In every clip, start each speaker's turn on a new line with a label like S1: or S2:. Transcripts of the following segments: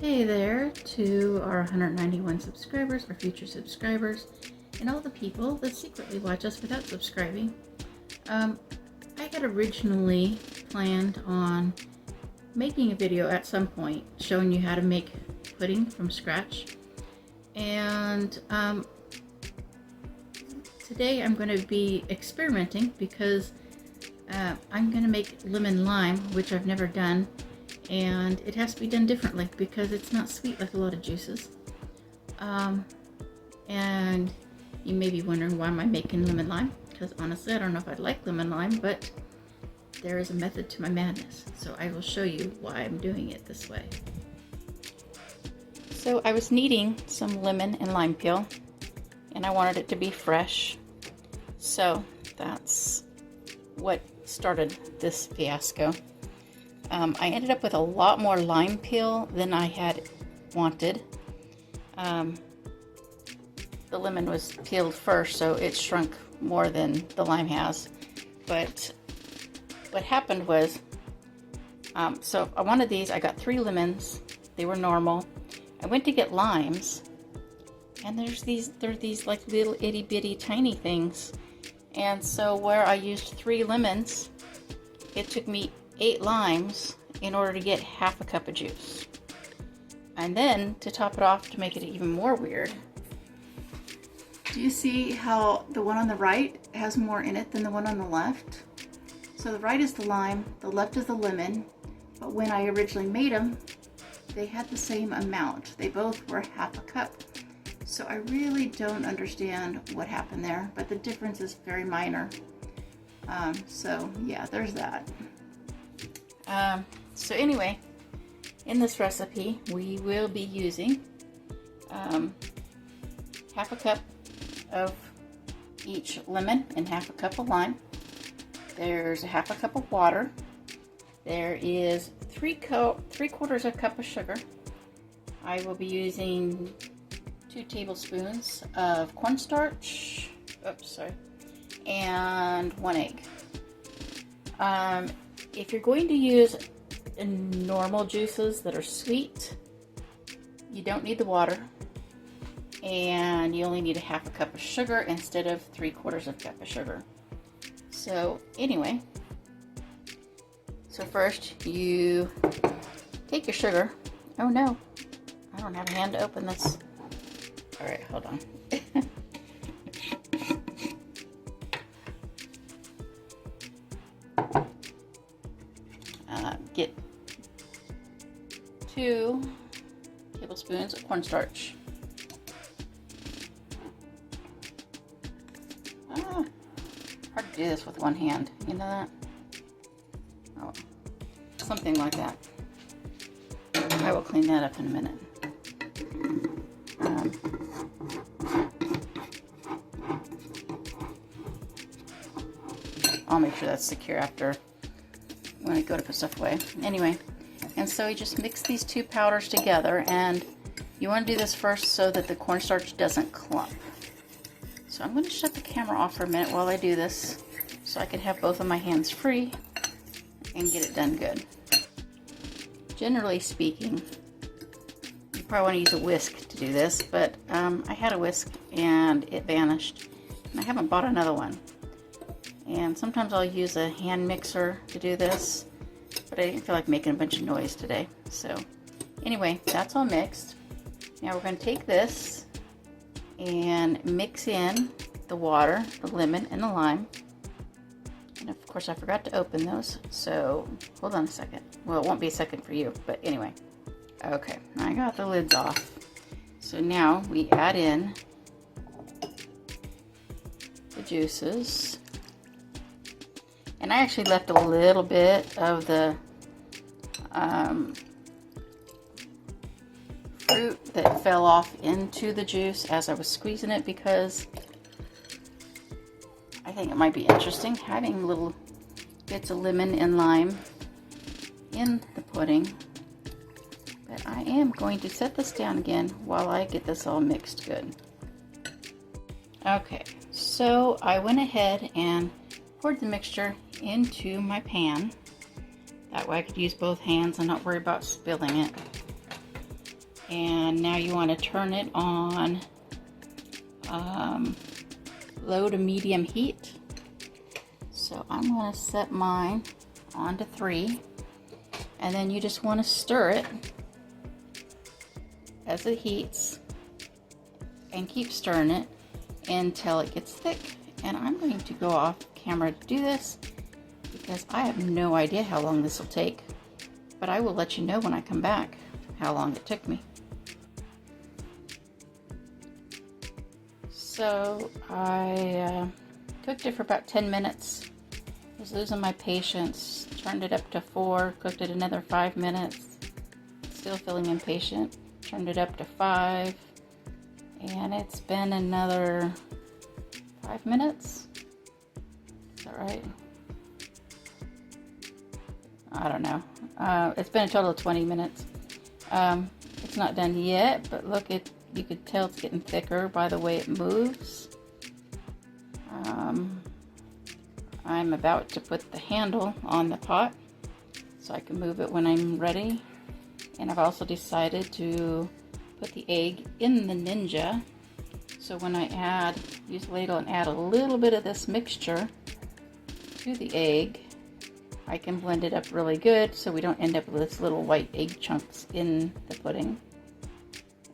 S1: Hey there to our 191 subscribers, our future subscribers, and all the people that secretly watch us without subscribing. I had originally planned on making a video at some point showing you how to make pudding from scratch, and today I'm going to be experimenting because I'm going to make lemon lime, which I've never done, and it has to be done differently because it's not sweet like a lot of juices. And you may be wondering, why am I making lemon lime? Because honestly, I don't know if I'd like lemon lime, but there is a method to my madness, so I will show you why I'm doing it this way. So I was needing some lemon and lime peel, and I wanted it to be fresh, so that's what started this fiasco. I ended up with a lot more lime peel than I had wanted. The lemon was peeled first, so it shrunk more than the lime has. But what happened was, so I wanted these. I got 3 lemons. They were normal. I went to get limes, and there are these like little itty bitty tiny things. And so where I used 3 lemons, it took me 8 limes in order to get half a cup of juice. And then to top it off, to make it even more weird, do you see how the one on the right has more in it than the one on the left? So the right is the lime, the left is the lemon, but when I originally made them, they had the same amount. They both were half a cup. So I really don't understand what happened there, but the difference is very minor. So yeah, there's that. So anyway, in this recipe, we will be using half a cup of each lemon and half a cup of lime. There's a half a cup of water. There is 3/4 a cup of sugar. I will be using 2 tablespoons of cornstarch. And 1 egg. If you're going to use normal juices that are sweet, you don't need the water, and you only need a half a cup of sugar instead of 3/4 of a cup of sugar. So anyway, so first you take your sugar. Oh no, I don't have a hand to open this. All right, hold on. Get 2 tablespoons of cornstarch. Hard to do this with one hand, you know that? Oh, something like that. I will clean that up in a minute. I'll make sure that's secure after when I go to put stuff away. Anyway, and so you just mix these 2 powders together, and you want to do this first so that the cornstarch doesn't clump. So I'm going to shut the camera off for a minute while I do this, so I can have both of my hands free and get it done good. Generally speaking, you probably want to use a whisk to do this, but I had a whisk and it vanished, and I haven't bought another one. And sometimes I'll use a hand mixer to do this, but I didn't feel like making a bunch of noise today. So anyway, that's all mixed. Now we're going to take this and mix in the water, the lemon, and the lime. And of course I forgot to open those, so hold on a second. Well, it won't be a second for you, but anyway. Okay, I got the lids off. So now we add in the juices. And I actually left a little bit of the fruit that fell off into the juice as I was squeezing it, because I think it might be interesting having little bits of lemon and lime in the pudding. But I am going to set this down again while I get this all mixed good. Okay, so I went ahead and poured the mixture into my pan. That way I could use both hands and not worry about spilling it. And now you want to turn it on low to medium heat. So I'm going to set mine on to 3, and then you just want to stir it as it heats and keep stirring it until it gets thick. And I'm going to go off camera to do this because I have no idea how long this will take, but I will let you know when I come back how long it took me. So I cooked it for about 10 minutes. I was losing my patience. Turned it up to 4, cooked it another 5 minutes. Still feeling impatient. Turned it up to 5, and it's been another 5 minutes. Is that right? I don't know. It's been a total of 20 minutes. It's not done yet, but look, you could tell it's getting thicker by the way it moves. I'm about to put the handle on the pot so I can move it when I'm ready. And I've also decided to put the egg in the Ninja. So when I use the ladle and add a little bit of this mixture to the egg, I can blend it up really good so we don't end up with this little white egg chunks in the pudding.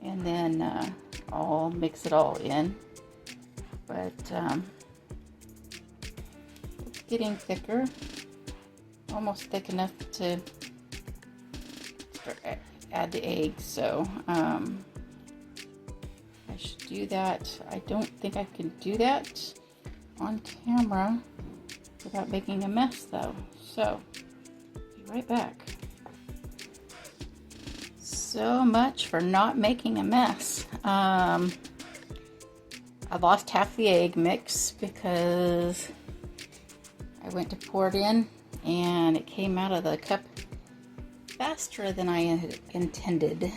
S1: And then I'll mix it all in. But it's getting thicker, almost thick enough to add the egg. So I should do that. I don't think I can do that on camera without making a mess though. So be right back. So much for not making a mess. I lost half the egg mix because I went to pour it in and it came out of the cup faster than I had intended.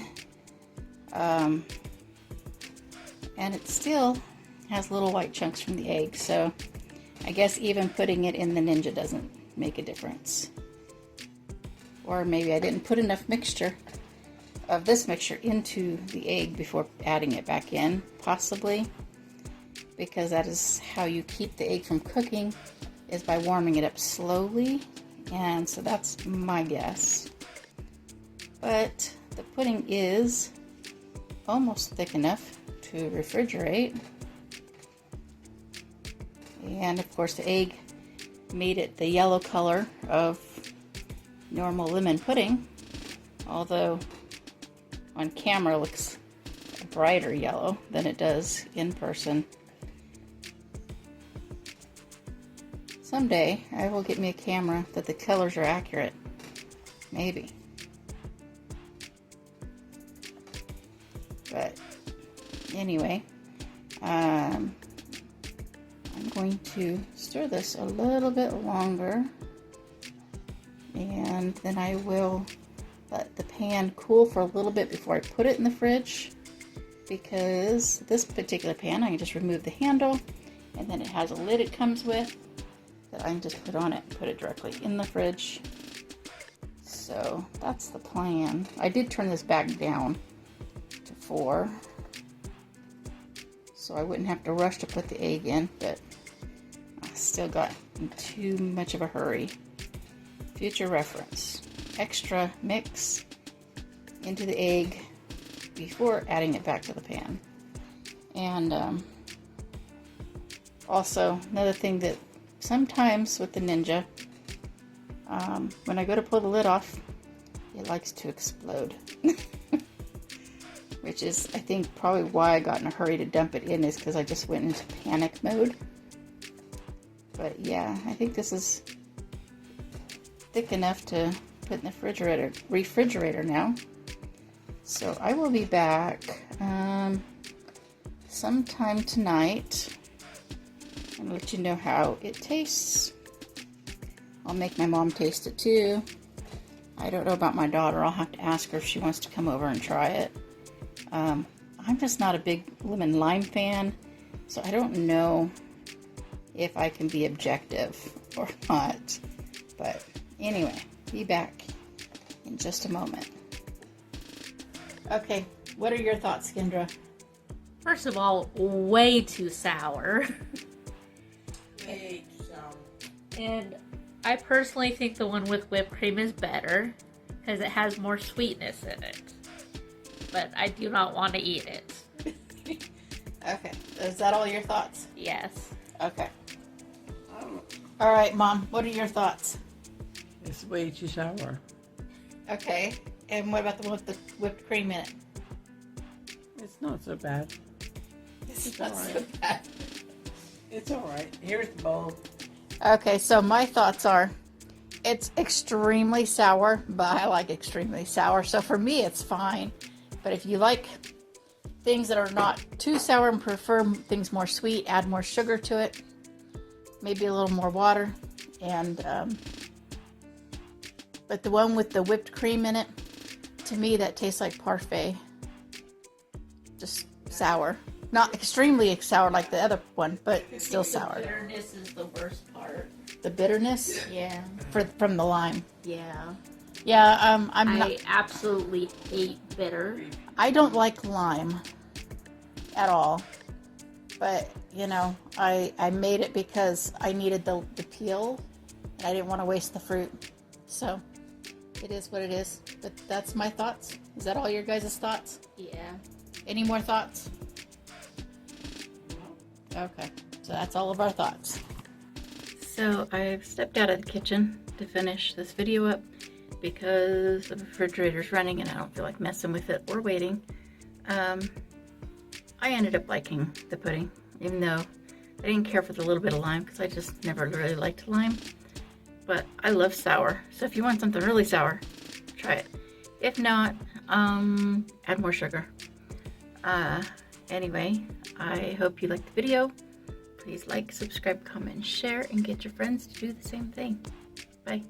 S1: And it still has little white chunks from the egg, so I guess even putting it in the Ninja doesn't make a difference. Or maybe I didn't put enough mixture of this mixture into the egg before adding it back in, possibly, because that is how you keep the egg from cooking, is by warming it up slowly. And so that's my guess. But the pudding is almost thick enough to refrigerate. And of course the egg made it the yellow color of normal lemon pudding, although on camera it looks a brighter yellow than it does in person. Someday I will get me a camera that the colors are accurate. Maybe. But anyway, I'm going to stir this a little bit longer, and then I will let the pan cool for a little bit before I put it in the fridge, because this particular pan I can just remove the handle, and then it has a lid it comes with that I can just put on it and put it directly in the fridge. So that's the plan. I did turn this back down to 4 so I wouldn't have to rush to put the egg in, but I still got in too much of a hurry. Future reference: extra mix into the egg before adding it back to the pan. And also another thing that sometimes with the Ninja, when I go to pull the lid off, it likes to explode. Which is, I think, probably why I got in a hurry to dump it in, is because I just went into panic mode. But yeah, I think this is thick enough to put in the refrigerator now. So I will be back sometime tonight and let you know how it tastes. I'll make my mom taste it too. I don't know about my daughter. I'll have to ask her if she wants to come over and try it. I'm just not a big lemon lime fan, so I don't know if I can be objective or not. But anyway, be back in just a moment. Okay, What are your thoughts, Kendra?
S2: First of all, way too sour.
S3: Way too sour.
S2: And I personally think the one with whipped cream is better because it has more sweetness in it. But I do not want to eat it.
S1: Okay. Is that all your thoughts?
S2: Yes.
S1: Okay. All right, Mom. What are your thoughts?
S3: It's way too sour.
S1: Okay. And what about the one with the whipped cream in it?
S3: It's not so bad.
S1: It's
S3: not so
S1: bad.
S3: It's all right. Here's the bowl.
S1: Okay, so my thoughts are, it's extremely sour, but I like extremely sour. So for me, it's fine. But if you like things that are not too sour and prefer things more sweet, add more sugar to it, maybe a little more water. And but the one with the whipped cream in it, to me, that tastes like parfait. Just sour. Not extremely sour like the other one, but still sour.
S2: The bitterness is the worst part.
S1: The bitterness?
S2: Yeah.
S1: From the lime.
S2: Yeah.
S1: Yeah,
S2: I absolutely hate bitter.
S1: I don't like lime at all. But, you know, I made it because I needed the peel and I didn't want to waste the fruit. So, it is what it is. But that's my thoughts. Is that all your guys' thoughts?
S2: Yeah.
S1: Any more thoughts? Okay, so that's all of our thoughts. So I've stepped out of the kitchen to finish this video up because the refrigerator's running and I don't feel like messing with it or waiting. I ended up liking the pudding, even though I didn't care for the little bit of lime because I just never really liked lime. But I love sour, so if you want something really sour, try it. If not, add more sugar. Anyway, I hope you liked the video. Please like, subscribe, comment, share, and get your friends to do the same thing. Bye.